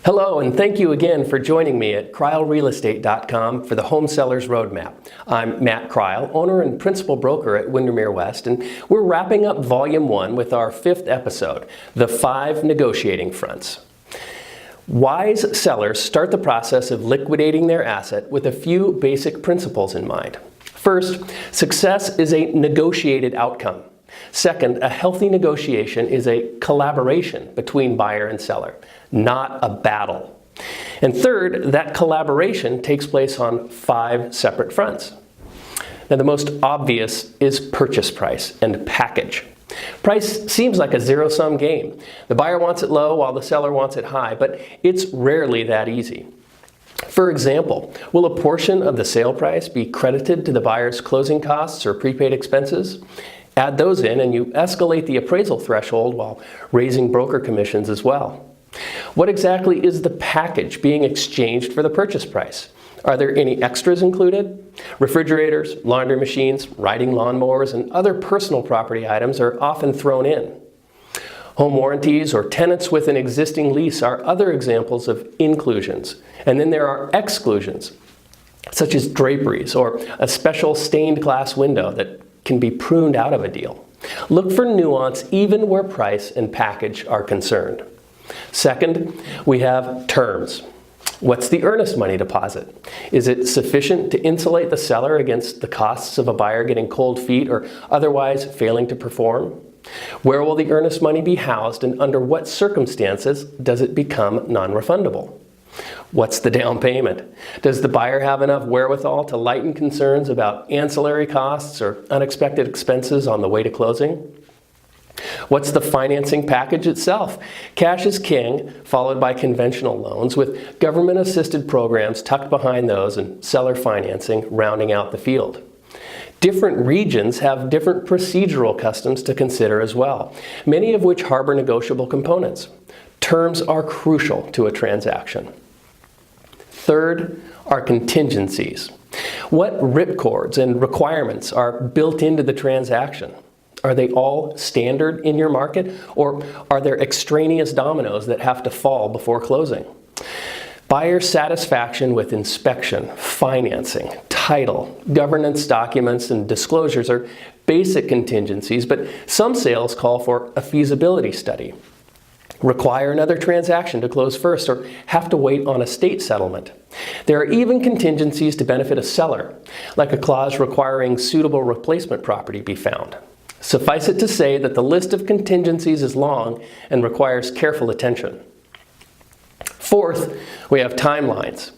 Hello, and thank you again for joining me at CrileRealEstate.com for the Homesellers Roadmap. I'm Matt Crile, owner and principal broker at Windermere West, and we're wrapping up Volume 1 with our 5th episode, The 5 Negotiating Fronts. Wise sellers start the process of liquidating their asset with a few basic principles in mind. First, success is a negotiated outcome. Second, a healthy negotiation is a collaboration between buyer and seller, not a battle. And third, that collaboration takes place on 5 separate fronts. Now, the most obvious is purchase price and package. Price seems like a zero-sum game. The buyer wants it low while the seller wants it high, but it's rarely that easy. For example, will a portion of the sale price be credited to the buyer's closing costs or prepaid expenses? Add those in and you escalate the appraisal threshold while raising broker commissions as well. What exactly is the package being exchanged for the purchase price? Are there any extras included? Refrigerators, laundry machines, riding lawnmowers, and other personal property items are often thrown in. Home warranties or tenants with an existing lease are other examples of inclusions. And then there are exclusions, such as draperies or a special stained glass window that can be pruned out of a deal. Look for nuance even where price and package are concerned. Second, we have terms. What's the earnest money deposit? Is it sufficient to insulate the seller against the costs of a buyer getting cold feet or otherwise failing to perform? Where will the earnest money be housed, and under what circumstances does it become non-refundable? What's the down payment? Does the buyer have enough wherewithal to lighten concerns about ancillary costs or unexpected expenses on the way to closing? What's the financing package itself? Cash is king, followed by conventional loans, with government-assisted programs tucked behind those and seller financing rounding out the field. Different regions have different procedural customs to consider as well, many of which harbor negotiable components. Terms are crucial to a transaction. Third are contingencies. What ripcords and requirements are built into the transaction? Are they all standard in your market, or are there extraneous dominoes that have to fall before closing? Buyer satisfaction with inspection, financing, title, governance documents, and disclosures are basic contingencies, but some sales call for a feasibility study, require another transaction to close first, or have to wait on a state settlement. There are even contingencies to benefit a seller, like a clause requiring suitable replacement property be found. Suffice it to say that the list of contingencies is long and requires careful attention. Fourth, we have timelines.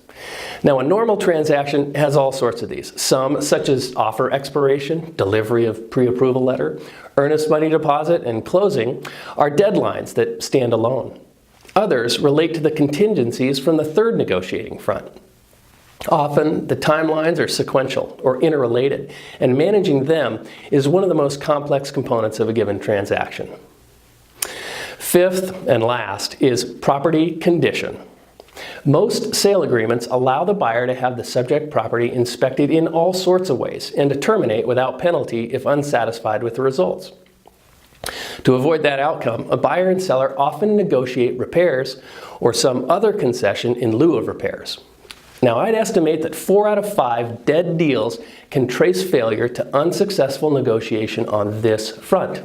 Now, a normal transaction has all sorts of these. Some, such as offer expiration, delivery of pre-approval letter, earnest money deposit, and closing, are deadlines that stand alone. Others relate to the contingencies from the third negotiating front. Often, the timelines are sequential or interrelated, and managing them is one of the most complex components of a given transaction. Fifth and last is property condition. Most sale agreements allow the buyer to have the subject property inspected in all sorts of ways and to terminate without penalty if unsatisfied with the results. To avoid that outcome, a buyer and seller often negotiate repairs or some other concession in lieu of repairs. Now, I'd estimate that 4 out of 5 dead deals can trace failure to unsuccessful negotiation on this front.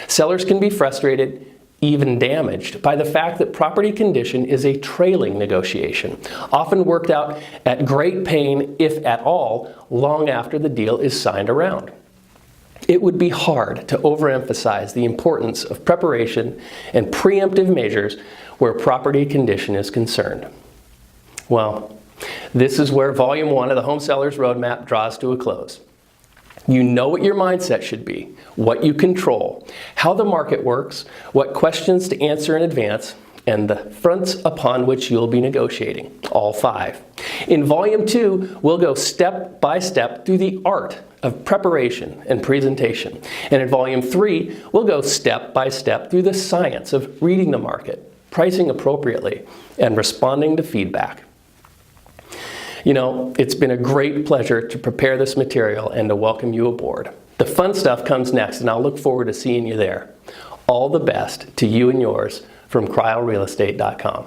Sellers can be frustrated, even damaged, by the fact that property condition is a trailing negotiation, often worked out at great pain, if at all, long after the deal is signed around. It would be hard to overemphasize the importance of preparation and preemptive measures where property condition is concerned. Well, this is where Volume 1 of the Homesellers Roadmap draws to a close. You know what your mindset should be, what you control, how the market works, what questions to answer in advance, and the fronts upon which you'll be negotiating, all 5. In Volume 2, we'll go step by step through the art of preparation and presentation. And in Volume 3, we'll go step by step through the science of reading the market, pricing appropriately, and responding to feedback. You know, it's been a great pleasure to prepare this material and to welcome you aboard. The fun stuff comes next, and I'll look forward to seeing you there. All the best to you and yours from CrileRealEstate.com.